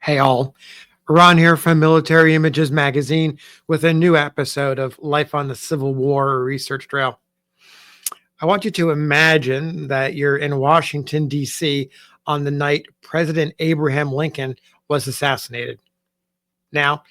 Hey all, Ron here from Military Images Magazine with a new episode of Life on the Civil War Research Trail. I want you to imagine that you're in Washington, D.C. on the night President Abraham Lincoln was assassinated. Now,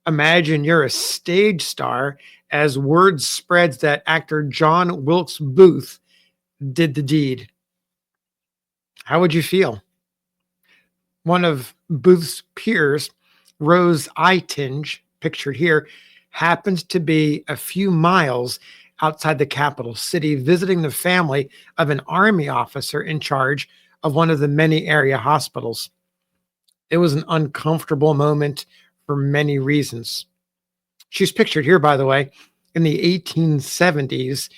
imagine you're a stage star as word spreads that actor John Wilkes Booth did the deed. How would you feel? One of Booth's peers, Rose Eytinge, pictured here, happens to be a few miles outside the capital city visiting the family of an army officer in charge of one of the many area hospitals. It was an uncomfortable moment for many reasons. She's pictured here, by the way, in the 1870s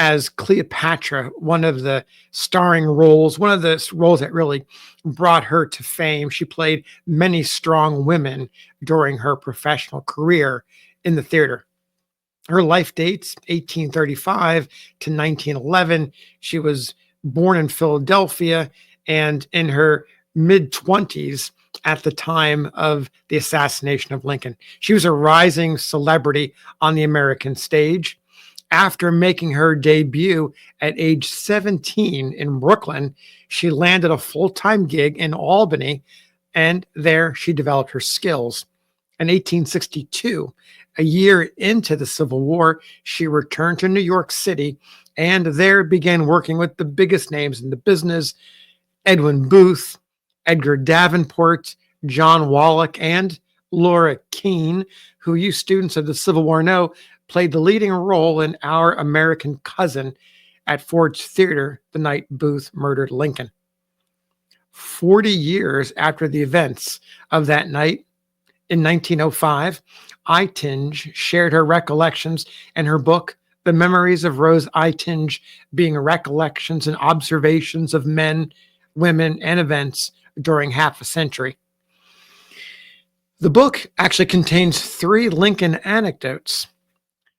as Cleopatra, one of the starring roles, one of the roles that really brought her to fame. She played many strong women during her professional career in the theater. Her life dates 1835 to 1911. She was born in Philadelphia and in her mid-20s at the time of the assassination of Lincoln. She was a rising celebrity on the American stage. After making her debut at age 17 in Brooklyn, she landed a full-time gig in Albany, and there she developed her skills. In 1862, a year into the Civil War, she returned to New York City and there began working with the biggest names in the business: Edwin Booth, Edgar Davenport, John Wallach, and Laura Keene, who you students of the Civil War know played the leading role in Our American Cousin at Ford's Theater the night Booth murdered Lincoln. 40 years after the events of that night, in 1905, Eytinge shared her recollections in her book, The Memoirs of Rose Eytinge, being recollections and observations of men, women, and events during half a century. The book actually contains 3 Lincoln anecdotes.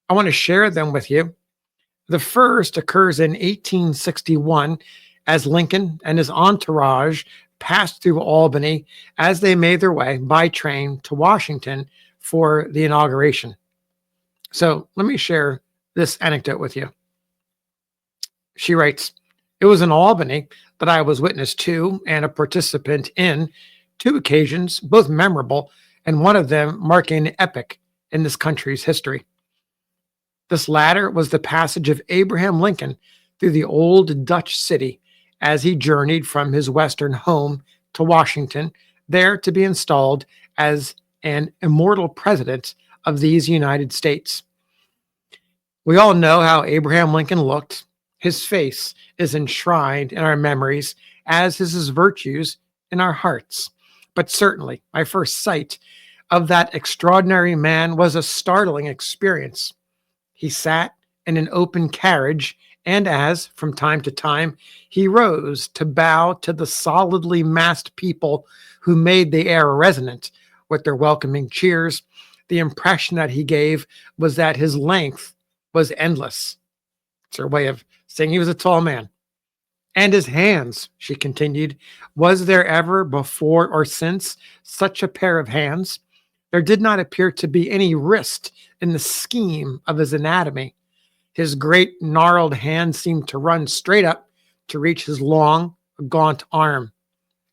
I want to share them with you. The first occurs in 1861 as Lincoln and his entourage passed through Albany as they made their way by train to Washington for the inauguration. So let me share this anecdote with you. She writes, "It was in Albany that I was witness to and a participant in 2 occasions, both memorable, and one of them marking an epoch in this country's history. This latter was the passage of Abraham Lincoln through the old Dutch city as he journeyed from his western home to Washington, there to be installed as an immortal president of these United States. We all know how Abraham Lincoln looked. His face is enshrined in our memories, as is his virtues in our hearts. But certainly, my first sight of that extraordinary man was a startling experience. He sat in an open carriage, and as, from time to time, he rose to bow to the solidly massed people who made the air resonant with their welcoming cheers, the impression that he gave was that his length was endless." It's her way of saying he was a tall man. "And his hands," she continued, "was there ever before or since such a pair of hands? There did not appear to be any wrist in the scheme of his anatomy. His great gnarled hand seemed to run straight up to reach his long, gaunt arm.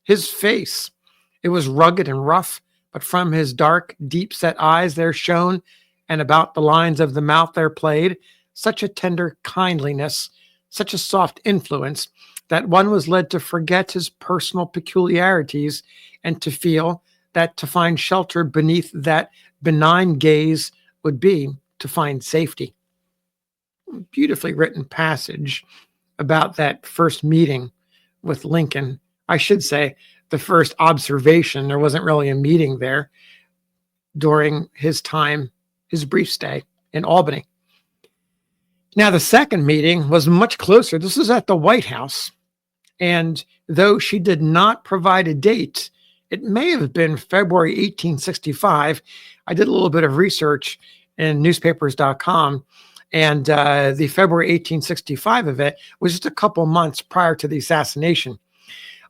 His face, it was rugged and rough, but from his dark, deep-set eyes there shone, and about the lines of the mouth there played, such a tender kindliness, such a soft influence, that one was led to forget his personal peculiarities and to feel that to find shelter beneath that benign gaze would be to find safety." Beautifully written passage about that first meeting with Lincoln. I should say the first observation. There wasn't really a meeting there during his time, his brief stay in Albany. Now, the second meeting was much closer. This was at the White House. And though she did not provide a date, it may have been February 1865. I did a little bit of research in newspapers.com, and the February 1865 event was just a couple months prior to the assassination.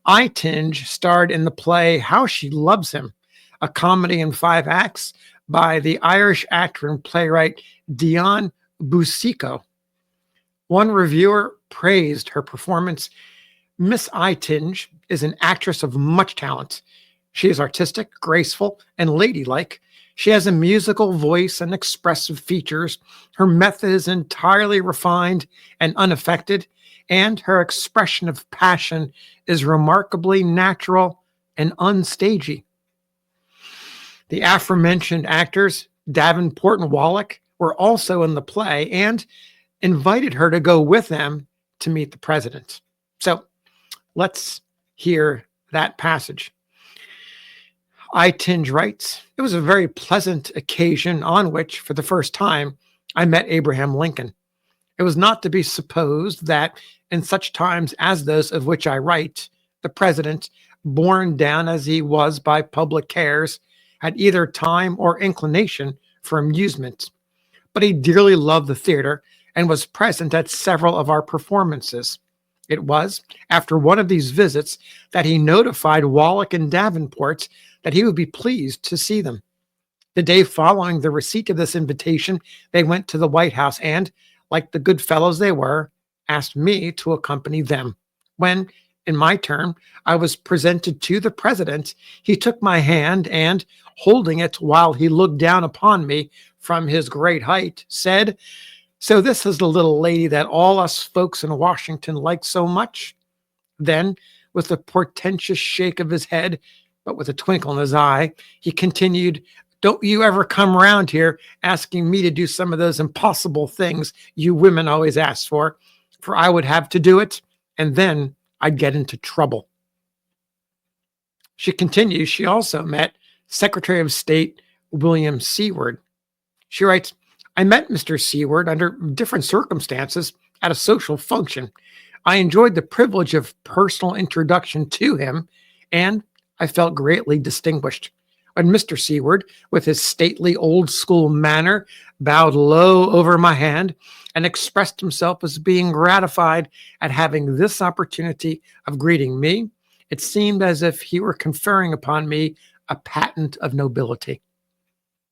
Eytinge starred in the play How She Loves Him, a comedy in 5 acts by the Irish actor and playwright Dion Boucicault. One reviewer praised her performance. Miss Eytinge is an actress of much talent. She is artistic, graceful, and ladylike. She has a musical voice and expressive features. Her method is entirely refined and unaffected, and her expression of passion is remarkably natural and unstagey. The aforementioned actors, Davenport and Wallach, were also in the play and invited her to go with them to meet the president. So let's hear that passage. Eytinge writes, "It was a very pleasant occasion on which, for the first time, I met Abraham Lincoln. It was not to be supposed that, in such times as those of which I write, the president, borne down as he was by public cares, had either time or inclination for amusement. But he dearly loved the theater and was present at several of our performances. It was after one of these visits that he notified Wallach and Davenport that he would be pleased to see them. The day following the receipt of this invitation, they went to the White House and, like the good fellows they were, asked me to accompany them. When, in my turn, I was presented to the president, he took my hand and, holding it while he looked down upon me from his great height, said, 'So this is the little lady that all us folks in Washington like so much?' Then, with a portentous shake of his head, but with a twinkle in his eye, he continued, 'Don't you ever come around here asking me to do some of those impossible things you women always ask for I would have to do it, and then I'd get into trouble.'" She continues, she also met Secretary of State William Seward. She writes, "I met Mr. Seward under different circumstances at a social function. I enjoyed the privilege of personal introduction to him, and I felt greatly distinguished. When Mr. Seward, with his stately old school manner, bowed low over my hand and expressed himself as being gratified at having this opportunity of greeting me, it seemed as if he were conferring upon me a patent of nobility.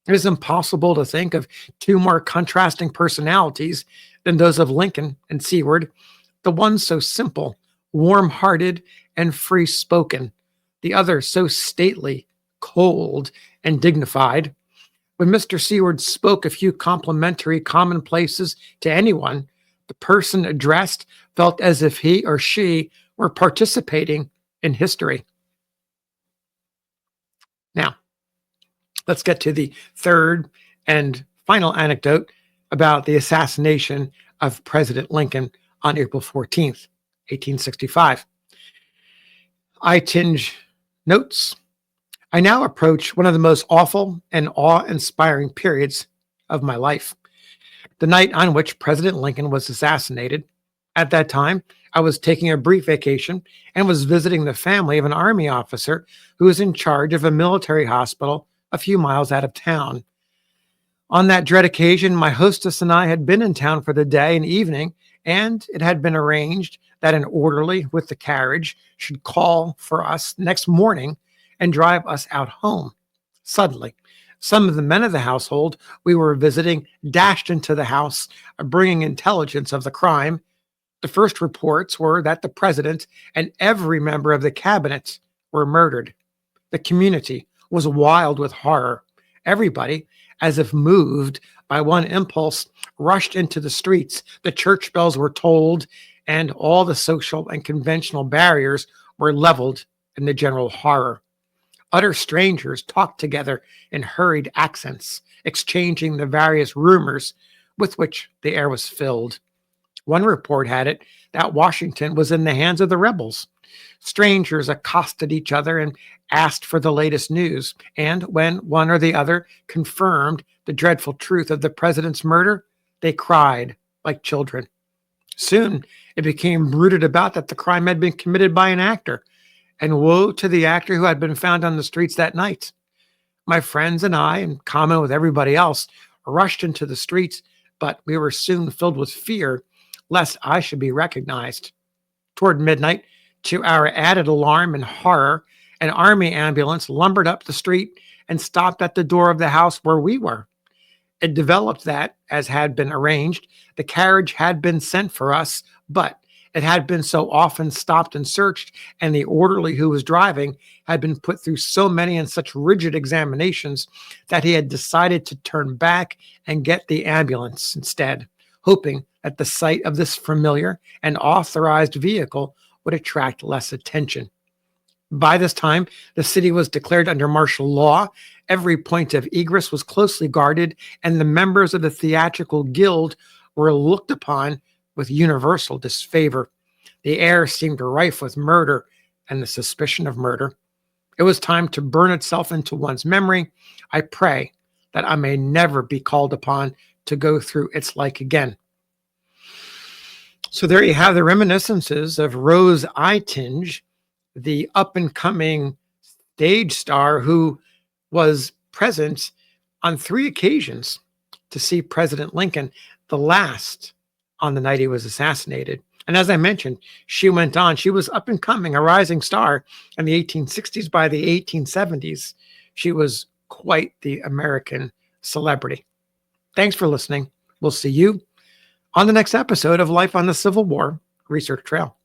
It is impossible to think of two more contrasting personalities than those of Lincoln and Seward, the one so simple, warm-hearted, and free-spoken, the other so stately, cold, and dignified. When Mr. Seward spoke a few complimentary commonplaces to anyone, the person addressed felt as if he or she were participating in history." Now, let's get to the third and final anecdote about the assassination of President Lincoln on April 14th, 1865. Eytinge notes, "I now approach one of the most awful and awe-inspiring periods of my life, the night on which President Lincoln was assassinated. At that time, I was taking a brief vacation and was visiting the family of an army officer who was in charge of a military hospital a few miles out of town. On that dread occasion, my hostess and I had been in town for the day and evening, and it had been arranged that an orderly with the carriage should call for us next morning and drive us out home. Suddenly, some of the men of the household we were visiting dashed into the house, bringing intelligence of the crime. The first reports were that the president and every member of the cabinet were murdered. The community was wild with horror. Everybody, as if moved by one impulse, rushed into the streets. The church bells were tolled, and all the social and conventional barriers were leveled in the general horror. Utter strangers talked together in hurried accents, exchanging the various rumors with which the air was filled. One report had it that Washington was in the hands of the rebels. Strangers accosted each other and asked for the latest news, and when one or the other confirmed the dreadful truth of the president's murder, they cried like children. Soon it became bruited about that the crime had been committed by an actor, and woe to the actor who had been found on the streets that night. My friends and I, in common with everybody else, rushed into the streets, but we were soon filled with fear lest I should be recognized. Toward midnight, to our added alarm and horror, an army ambulance lumbered up the street and stopped at the door of the house where we were. It developed that, as had been arranged, the carriage had been sent for us, but it had been so often stopped and searched, and the orderly who was driving had been put through so many and such rigid examinations that he had decided to turn back and get the ambulance instead, hoping that the sight of this familiar and authorized vehicle would attract less attention. By this time, the city was declared under martial law. Every point of egress was closely guarded, and the members of the theatrical guild were looked upon with universal disfavor. The air seemed rife with murder and the suspicion of murder. It was time to burn itself into one's memory. I pray that I may never be called upon to go through its like again. So there you have the reminiscences of Rose Eytinge, the up-and-coming stage star who was present on 3 occasions to see President Lincoln, the last on the night he was assassinated. And as I mentioned, she went on. She was up-and-coming, a rising star in the 1860s. By the 1870s, she was quite the American celebrity. Thanks for listening. We'll see you on the next episode of Life on the Civil War Research Trail.